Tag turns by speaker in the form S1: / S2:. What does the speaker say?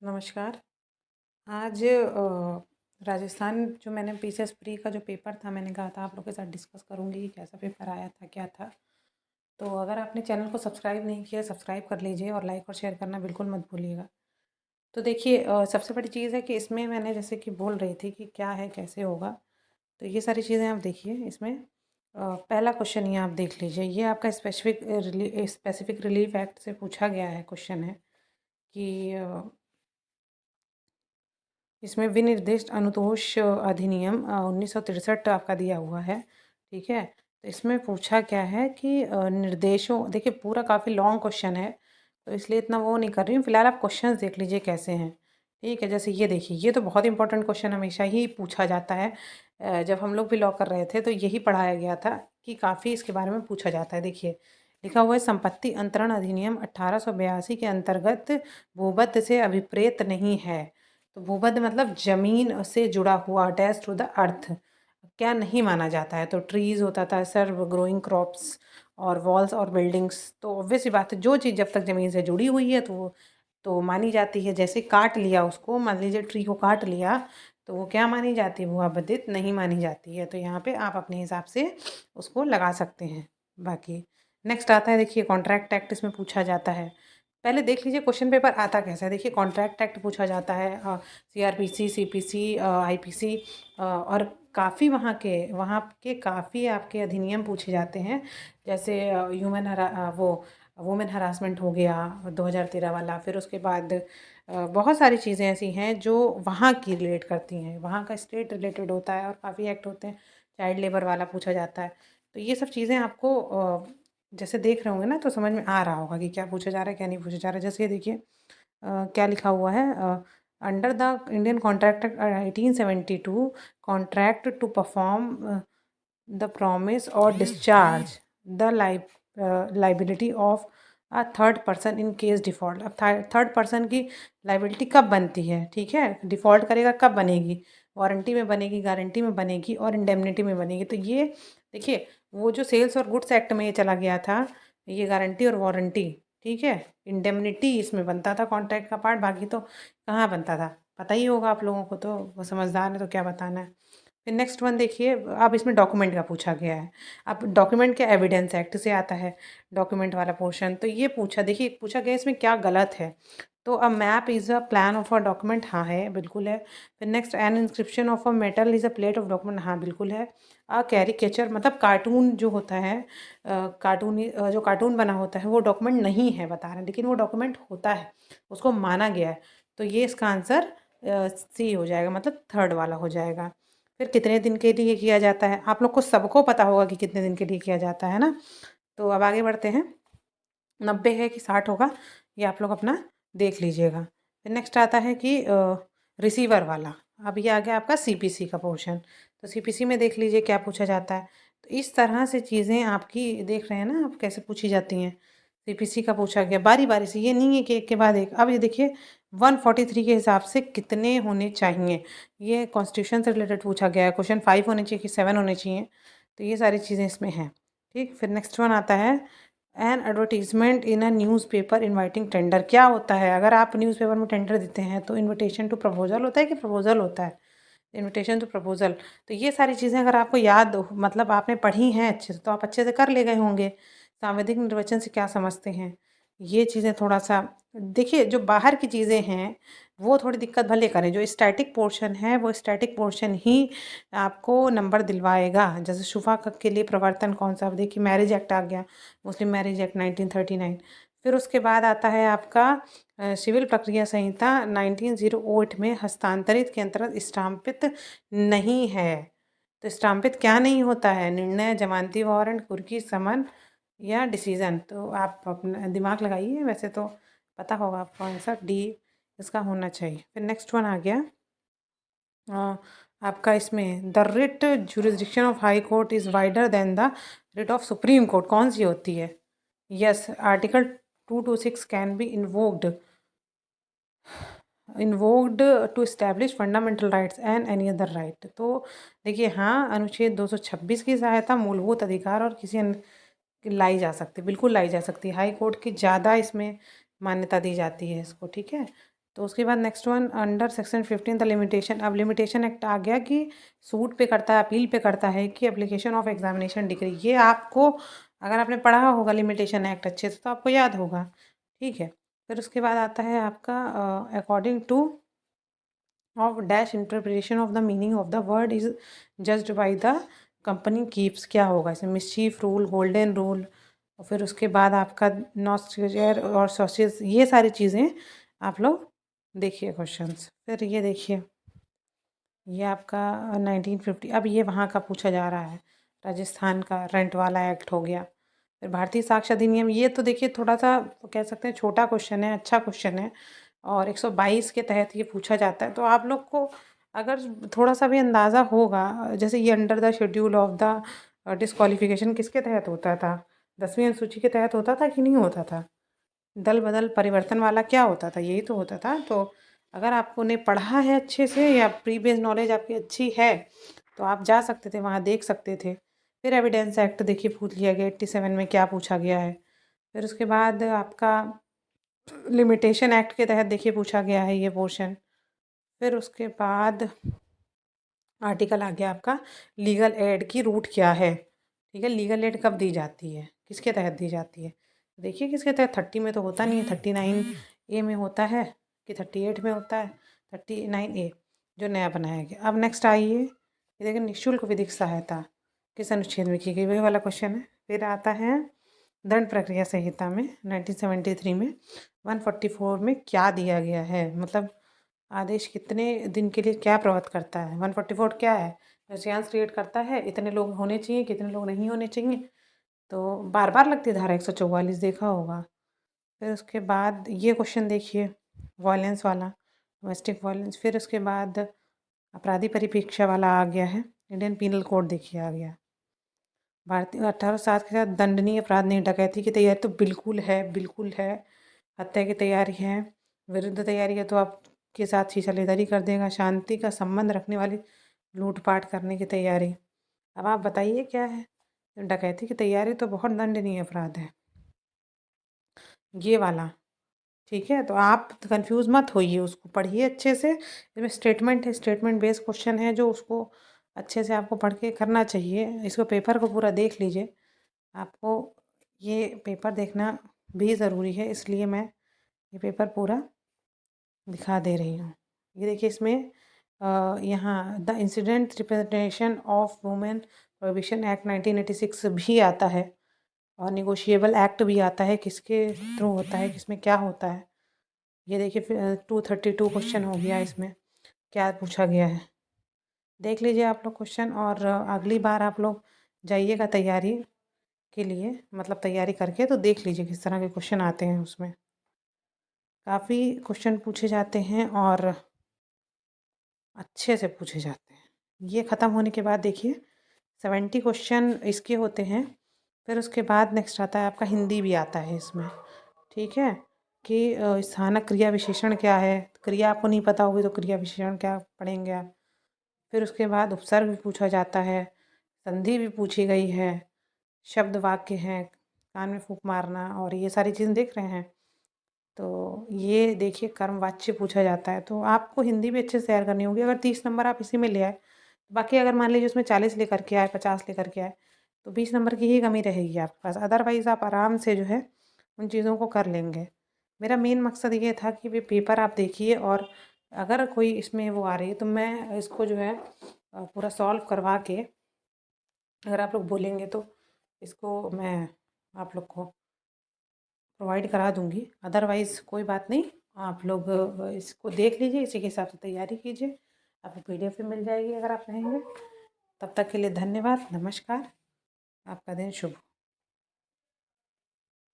S1: नमस्कार। आज राजस्थान जो मैंने पीसीएस प्री का जो पेपर था, मैंने कहा था आप लोग के साथ डिस्कस करूँगी कि कैसा पेपर आया था, क्या था। तो अगर आपने चैनल को सब्सक्राइब नहीं किया, सब्सक्राइब कर लीजिए और लाइक और शेयर करना बिल्कुल मत भूलिएगा। तो देखिए, सबसे बड़ी चीज़ है कि इसमें मैंने जैसे कि बोल रही थी कि क्या है, कैसे होगा। तो ये सारी चीज़ें आप देखिए इसमें। पहला क्वेश्चन ये आप देख लीजिए, ये आपका स्पेसिफिक रिलीफ एक्ट से पूछा गया है क्वेश्चन है कि इसमें विनिर्दिष्ट अनुतोष अधिनियम 1963 आपका दिया हुआ है। ठीक है, तो इसमें पूछा क्या है कि निर्देशों, देखिए पूरा काफ़ी लॉन्ग क्वेश्चन है, तो इसलिए इतना वो नहीं कर रही हूँ। फिलहाल आप क्वेश्चंस देख लीजिए कैसे हैं। ठीक है, जैसे ये देखिए, ये तो बहुत इंपॉर्टेंट क्वेश्चन हमेशा ही पूछा जाता है। जब हम लोग भी लॉ कर रहे थे तो यही पढ़ाया गया था कि काफ़ी इसके बारे में पूछा जाता है। देखिए लिखा हुआ है, संपत्ति अंतरण अधिनियम 1882 के अंतर्गत भूबद्ध से अभिप्रेत नहीं है। तो भूमध्य मतलब जमीन से जुड़ा हुआ, अटैच टू द अर्थ, क्या नहीं माना जाता है। तो ट्रीज होता था सर, ग्रोइंग क्रॉप्स और वॉल्स और बिल्डिंग्स, तो ऑब्वियस सी बात है जो चीज़ जब तक ज़मीन से जुड़ी हुई है तो मानी जाती है। जैसे काट लिया उसको, मान लीजिए ट्री को काट लिया, तो वो क्या मानी जाती है, भूआबदित नहीं मानी जाती है। तो यहाँ पे आप अपने हिसाब से उसको लगा सकते हैं। बाकी नेक्स्ट आता है, देखिए कॉन्ट्रैक्ट एक्ट इसमें पूछा जाता है। पहले देख लीजिए क्वेश्चन पेपर आता कैसा है। देखिए कॉन्ट्रैक्ट एक्ट पूछा जाता है, सीआरपीसी, सीपीसी, आईपीसी, और काफ़ी वहाँ के काफ़ी आपके अधिनियम पूछे जाते हैं। जैसे वो वुमेन हरासमेंट हो गया 2013 वाला। फिर उसके बाद बहुत सारी चीज़ें ऐसी हैं जो वहाँ की रिलेट करती हैं, वहाँ का स्टेट रिलेटेड होता है, और काफ़ी एक्ट होते हैं। चाइल्ड लेबर वाला पूछा जाता है। तो ये सब चीज़ें आपको जैसे देख रहे होंगे ना, तो समझ में आ रहा होगा कि क्या पूछा जा रहा है, क्या नहीं पूछा जा रहा है। जैसे ये देखिए, क्या लिखा हुआ है, under the Indian contract act 1872, contract to perform the promise और discharge the liability of a third person in case default. अब थर्ड पर्सन की लाइबिलिटी कब बनती है, ठीक है, डिफ़ॉल्ट करेगा कब बनेगी, वारंटी में बनेगी, गारंटी में बनेगी और इंडेमनिटी में बनेगी। तो ये देखिए, वो जो सेल्स और गुड्स एक्ट में ये चला गया था, ये गारंटी और वारंटी, ठीक है। इंडेमनिटी इसमें बनता था कॉन्ट्रैक्ट का पार्ट, बाकी तो कहाँ बनता था, पता ही होगा आप लोगों को, तो वो समझदार है तो क्या बताना है। फिर नेक्स्ट वन देखिए, अब इसमें डॉक्यूमेंट का पूछा गया है। अब डॉक्यूमेंट क्या, एविडेंस एक्ट से आता है डॉक्यूमेंट वाला पोर्शन। तो ये पूछा, देखिए पूछा गया इसमें क्या गलत है। तो a map is a plan of a document, हाँ है, बिल्कुल है। फिर next, N inscription of a metal is a plate of document, हाँ बिल्कुल है। अ कैरिकेचर मतलब कार्टून जो होता है, जो कार्टून बना होता है वो डॉक्यूमेंट नहीं है बता रहे हैं, लेकिन वो डॉक्यूमेंट होता है, उसको माना गया है। तो ये इसका आंसर सी हो जाएगा, मतलब थर्ड वाला हो जाएगा। फिर कितने दिन के लिए किया जाता है, आप लोग को सबको पता होगा कि कितने दिन के लिए किया जाता है ना। तो अब आगे बढ़ते हैं, 90 है कि 60 होगा, ये आप लोग अपना देख लीजिएगा। फिर नेक्स्ट आता है कि रिसीवर वाला। अब ये आ गया आपका सीपीसी का पोर्शन। तो सीपीसी में देख लीजिए क्या पूछा जाता है। तो इस तरह से चीज़ें आपकी देख रहे हैं ना आप, कैसे पूछी जाती हैं। सीपीसी का पूछा गया बारी बारी से, ये नहीं है कि एक के बाद एक। अब ये देखिए 143 के हिसाब से कितने होने चाहिए, ये कॉन्स्टिट्यूशन से रिलेटेड पूछा गया है। क्वेश्चन 5 होने चाहिए कि 7 होने चाहिए, तो ये सारी चीज़ें इसमें हैं। ठीक, फिर नेक्स्ट वन आता है, N advertisement in a newspaper inviting tender. क्या होता है, अगर आप न्यूज़पेपर में टेंडर देते हैं तो इनविटेशन टू प्रपोजल होता है कि प्रपोजल होता है, इनविटेशन टू प्रपोजल। तो ये सारी चीज़ें अगर आपको याद मतलब आपने पढ़ी हैं अच्छे से, तो आप अच्छे से कर ले गए होंगे। सांविधिक निर्वचन से क्या समझते हैं, ये चीज़ें थोड़ा सा देखिए। जो बाहर की चीज़ें हैं वो थोड़ी दिक्कत भले करें, जो स्टैटिक पोर्शन है वो स्टैटिक पोर्शन ही आपको नंबर दिलवाएगा। जैसे शुफा के लिए प्रवर्तन कौन सा, अब देखिए मैरिज एक्ट आ गया, मुस्लिम मैरिज एक्ट 1939। फिर उसके बाद आता है आपका सिविल प्रक्रिया संहिता 1908 में हस्तांतरित के अंतर्गत स्टाम्पित नहीं है। तो स्टाम्पित क्या नहीं होता है, निर्णय, जमानती वारंट, कुर्की समन या डिसीजन। तो आप अपना दिमाग लगाइए, वैसे तो पता होगा आपको आंसर डी इसका होना चाहिए। फिर नेक्स्ट वन आ गया आपका इसमें, the writ jurisdiction of high court is wider than the writ of Supreme Court, कौन सी होती है। Yes, article 226 can be invoked to establish fundamental rights and any other right. तो देखिए हाँ, अनुच्छेद 226 की सहायता मूलभूत अधिकार और किसी अन्य लाई जा सकती है, बिल्कुल लाई जा सकती है। हाई कोर्ट की ज़्यादा इसमें मान्यता दी जाती है इसको, ठीक है। तो उसके बाद next one, under section 15 the limitation. अब लिमिटेशन एक्ट आ गया कि सूट पे करता है, अपील पे करता है कि एप्लीकेशन ऑफ एग्जामिनेशन डिग्री। ये आपको अगर आपने पढ़ा होगा लिमिटेशन एक्ट अच्छे से तो आपको याद होगा, ठीक है। फिर उसके बाद आता है आपका according two of dash interpretation of the meaning of the word is judged by the company keeps. क्या होगा इसमें, मिसचीफ रूल, गोल्डन रूल, और फिर उसके बाद आपका नॉस्ट्रियर और सॉसेज, ये सारी चीज़ें आप लोग देखिए क्वेश्चंस। फिर ये देखिए, ये आपका 1950, अब ये वहाँ का पूछा जा रहा है, राजस्थान का रेंट वाला एक्ट हो गया। फिर भारतीय साक्ष्य अधिनियम, ये तो देखिए थोड़ा सा कह सकते हैं छोटा क्वेश्चन है, अच्छा क्वेश्चन है, और 122 के तहत ये पूछा जाता है। तो आप लोग को अगर थोड़ा सा भी अंदाज़ा होगा, जैसे ये under the schedule of the disqualification किसके तहत होता था, 10वीं अनुसूची के तहत होता था कि नहीं होता था, दल बदल परिवर्तन वाला क्या होता था, यही तो होता था। तो अगर आपको ने पढ़ा है अच्छे से या प्री बेस नॉलेज आपकी अच्छी है तो आप जा सकते थे वहाँ, देख सकते थे। फिर एविडेंस एक्ट देखिए पूछ लिया गया 87 में, क्या पूछा गया है। फिर उसके बाद आपका लिमिटेशन एक्ट के तहत देखिए पूछा गया है ये पोर्शन। फिर उसके बाद आर्टिकल आ गया आपका लीगल एड की रूट क्या है, ठीक है। लीगल एड कब दी जाती है, किसके तहत दी जाती है, देखिए किसके तहत, 30 में तो होता नहीं है, 39A में होता है कि 38 में होता है, 39A जो नया बनाया गया। अब नेक्स्ट आइए, ये देखिए निःशुल्क विधिक सहायता किस अनुच्छेद में की गई, वही वाला क्वेश्चन है। फिर आता है दंड प्रक्रिया संहिता में 1973 में 144 में क्या दिया गया है, मतलब आदेश कितने दिन के लिए क्या प्रवृत्त करता है। 144 क्या है, रेजिस्टेंस क्रिएट करता है, इतने लोग होने चाहिए, कितने लोग नहीं होने चाहिए। तो बार बार लगती है धारा 144, देखा होगा। फिर उसके बाद ये क्वेश्चन देखिए वायलेंस वाला, डोमेस्टिक वायलेंस। फिर उसके बाद अपराधी परिप्रेक्ष्य वाला आ गया है, इंडियन पीनल कोड देखिए आ गया। भारतीय 1807 के साथ दंडनीय अपराध नहीं, डकैती की तैयारी तो बिल्कुल है, बिल्कुल है। हत्या की तैयारी है, विरुद्ध तैयारी है तो आपके साथ शीशालेदारी कर देगा। शांति का संबंध रखने वाली लूटपाट करने की तैयारी। अब आप बताइए क्या है, डकैती की तैयारी तो बहुत दंडनीय अपराध है ये वाला, ठीक है। तो आप कंफ्यूज मत होइए, उसको पढ़िए अच्छे से। इसमें स्टेटमेंट है, स्टेटमेंट बेस्ड क्वेश्चन है जो उसको अच्छे से आपको पढ़ के करना चाहिए। इसको पेपर को पूरा देख लीजिए, आपको ये पेपर देखना भी ज़रूरी है, इसलिए मैं ये पेपर पूरा दिखा दे रही हूँ। ये देखिए इसमें यहाँ the incident representation of women prohibition act 1986 भी आता है, और निगोशिएबल एक्ट भी आता है, किसके थ्रू होता है, किसमें क्या होता है। ये देखिए फिर 232 क्वेश्चन हो गया, इसमें क्या पूछा गया है देख लीजिए आप लोग क्वेश्चन। और अगली बार आप लोग जाइएगा तैयारी के लिए, मतलब तैयारी करके तो देख लीजिए किस तरह के क्वेश्चन आते हैं उसमें। काफ़ी क्वेश्चन पूछे जाते हैं और अच्छे से पूछे जाते हैं। ये ख़त्म होने के बाद देखिए 70 क्वेश्चन इसके होते हैं। फिर उसके बाद नेक्स्ट आता है आपका हिंदी भी आता है इसमें, ठीक है, कि स्थानक क्रिया विशेषण क्या है। क्रिया आपको नहीं पता होगी तो क्रिया विशेषण क्या पढ़ेंगे आप। फिर उसके बाद उपसर्ग भी पूछा जाता है, संधि भी पूछी गई है, शब्द वाक्य हैं, कान में फूंक मारना, और ये सारी चीज़ें देख रहे हैं। तो ये देखिए कर्मवाच्य पूछा जाता है। तो आपको हिंदी भी अच्छे से तैयार करनी होगी। अगर 30 नंबर आप इसी में ले आए, बाकी अगर मान लीजिए उसमें 40 लेकर के आए, 50 लेकर के आए, तो 20 नंबर की ही कमी रहेगी आपके पास। अदरवाइज़ आप आराम से जो है उन चीज़ों को कर लेंगे। मेरा मेन मकसद ये था कि ये पेपर आप देखिए, और अगर कोई इसमें वो आ रही है तो मैं इसको जो है पूरा सॉल्व करवा के, अगर आप लोग बोलेंगे तो इसको मैं आप लोग को प्रोवाइड करा दूँगी। अदरवाइज़ कोई बात नहीं, आप लोग इसको देख लीजिए, इसी के हिसाब से तैयारी कीजिए। आपको PDF भी मिल जाएगी अगर आप रहेंगे। तब तक के लिए धन्यवाद, नमस्कार, आपका दिन शुभ हो।